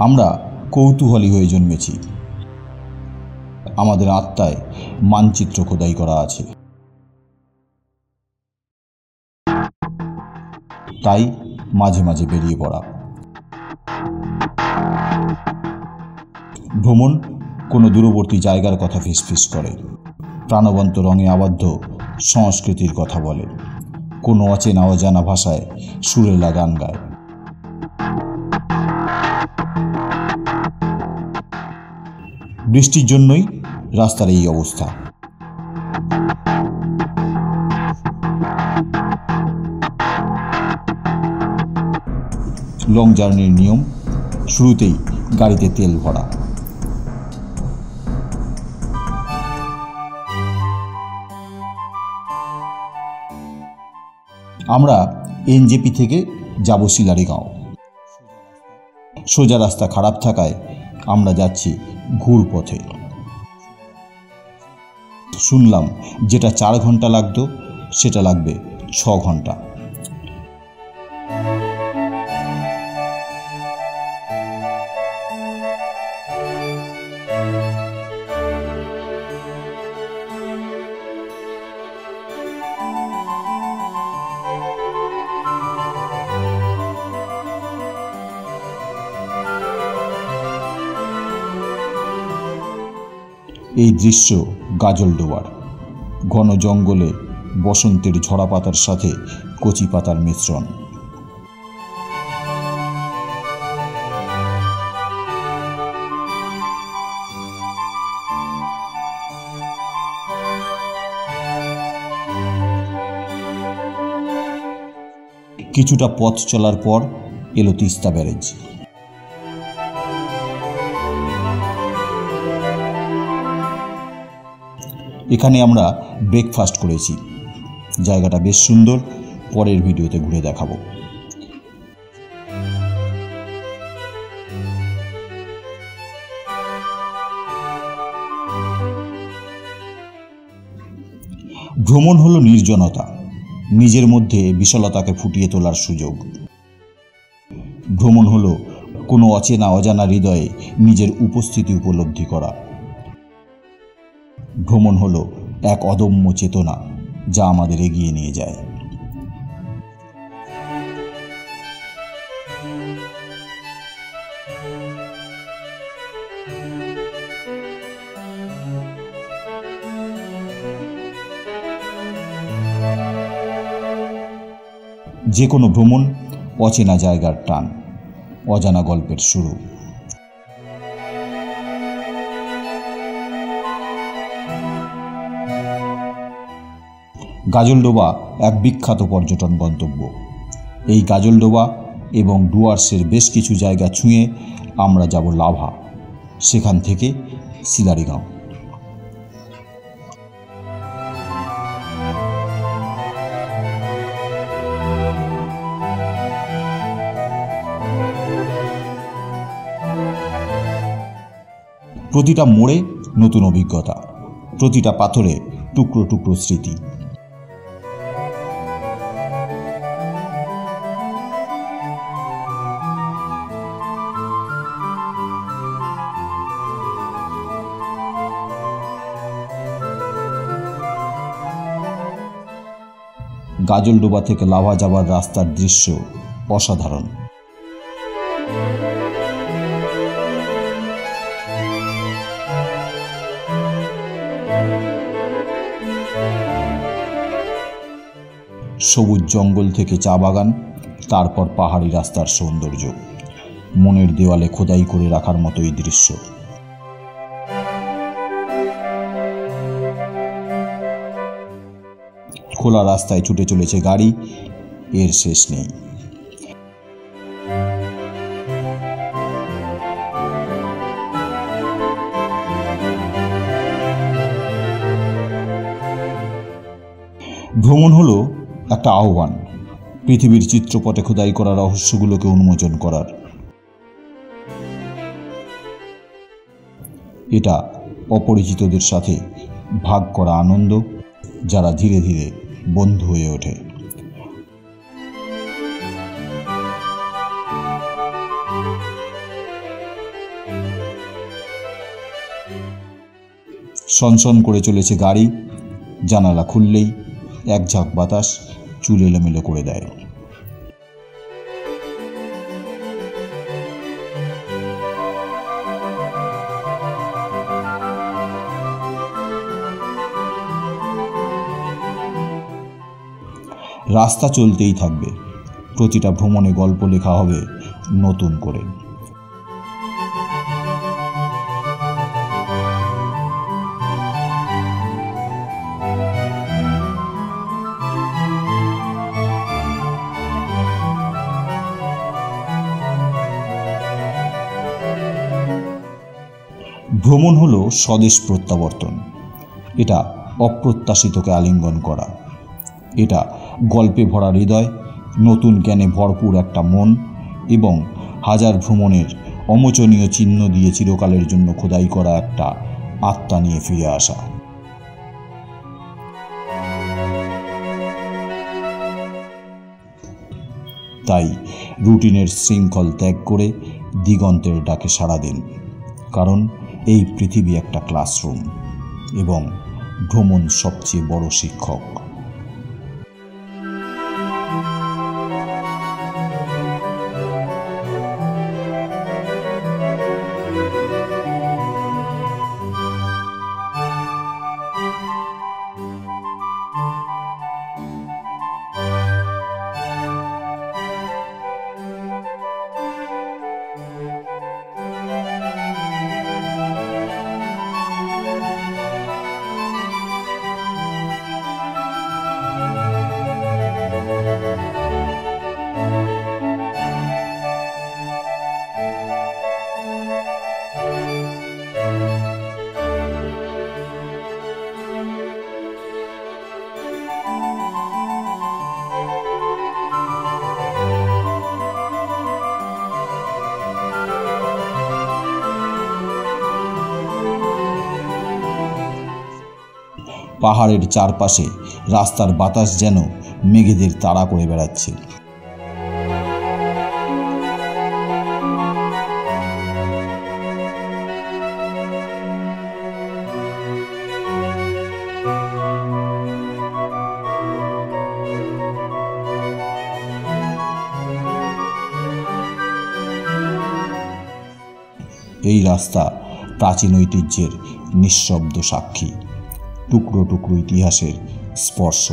আমরা কৌতূহলী হয়ে জন্মেছি। আমাদের আত্মায় মানচিত্র খোদাই করা আছে। তাই মাঝে মাঝে বেরিয়ে পড়া। ভ্রমণ কোনো দূরবর্তী জায়গার কথা ফিসফিস করে, প্রাণবন্ত রঙে আবদ্ধ সংস্কৃতির কথা বলে, কোনো অচেনা অজানা ভাষায় সুরেলা গান গায়। বৃষ্টির জন্যই রাস্তার এই অবস্থা। লং জার্নির নিয়ম, শুরুতেই গাড়িতে তেল ভরা। আমরা এনজেপি থেকে যাব শিলারিগাঁও। সোজা রাস্তা খারাপ থাকায় আমরা যাচ্ছি ঘুর পথে। শুনলাম যেটা 4 ঘন্টা লাগতো সেটা লাগবে 6 ঘন্টা। এই দৃশ্য গাজলডোবার। ঘন জঙ্গলে বসন্তের ঝরা পাতার সাথে কচি পাতার মিশ্রণ। কিছুটা পথ চলার পর এলো তিস্তা ব্যারেজ। এখানে আমরা ব্রেকফাস্ট করেছি। জায়গাটা বেশ সুন্দর, পরের ভিডিওতে ঘুরে দেখাবো। ভ্রমণ হলো নির্জনতা, নিজের মধ্যে বিশালতাকে ফুটিয়ে তোলার সুযোগ। ভ্রমণ হলো কোনো অচেনা অজানা হৃদয়ে নিজের উপস্থিতি উপলব্ধি করা। ভ্রমণ হলো এক অদম্য চেতনা যা আমাদের এগিয়ে নিয়ে যায়। যে কোনো ভ্রমণ অচেনা জায়গার টান, অজানা গল্পের শুরু। গাজলডোবা এক বিখ্যাত পর্যটন গন্তব্য। এই গাজলডোবা এবং ডুয়ার্সের বেশ কিছু জায়গা ছুঁয়ে আমরা যাব লাভা, সেখান থেকে শিলারিগাঁও। প্রতিটা মোড়ে নতুন অভিজ্ঞতা, প্রতিটা পাথরে টুকরো টুকরো স্মৃতি। গাজলডোবা থেকে লাভা যাবার রাস্তার দৃশ্য অসাধারণ। সবুজ জঙ্গল থেকে চা বাগান, তারপর পাহাড়ি রাস্তার সৌন্দর্য, মনের দেওয়ালে খোদাই করে রাখার মতোই দৃশ্য। খোলা রাস্তায় ছুটে চলেছে গাড়ি, এর শেষ নেই। ভ্রমণ হলো একটা আহ্বান, পৃথিবীর চিত্রপটে খোদাই করা রহস্যগুলোকে উন্মোচন করার। এটা অপরিচিতদের সাথে ভাগ করা আনন্দ, যারা ধীরে ধীরে বন্ধু হয়ে ওঠে। সনসন করে চলেছে গাড়ি। জানালা খুললেই এক ঝাঁক বাতাস চুল এলোমেলো করে দেয়। রাস্তা চলতেই থাকবে, প্রতিটা ভ্রমণে গল্প লেখা হবে নতুন করে। ভ্রমণ হলো স্বদেশ প্রত্যাবর্তন। এটা অপ্রত্যাশিতকে আলিঙ্গন করা। এটা গল্পে ভরা হৃদয়, নতুন জ্ঞানে ভরপুর একটা মন এবং হাজার ভ্রমণের অমোচনীয় চিহ্ন দিয়ে চিরকালের জন্য খোদাই করা একটা আত্মা নিয়ে ফিরে আসা। তাই রুটিনের শৃঙ্খল ত্যাগ করে দিগন্তের ডাকে সাড়া দিন, কারণ এই পৃথিবী একটা ক্লাসরুম এবং ভ্রমণ সবচেয়ে বড় শিক্ষক। পাহাড়ের চারপাশে রাস্তার বাতাস যেন মেঘেদের তাড়া করে বেড়াচ্ছে। এই রাস্তা প্রাচীন ঐতিহ্যের নিঃশব্দ সাক্ষী, টুকরো টুকরো ইতিহাসের স্পর্শ।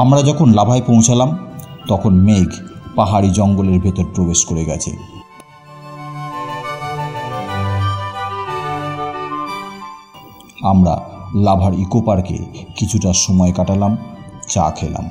আমরা যখন লাভায় পৌঁছালাম তখন মেঘ পাহাড়ি জঙ্গলের ভেতর প্রবেশ করে গেছে। আমরা লাভার ইকো পার্কে কিছুটা সময় কাটালাম, চা খেলাম।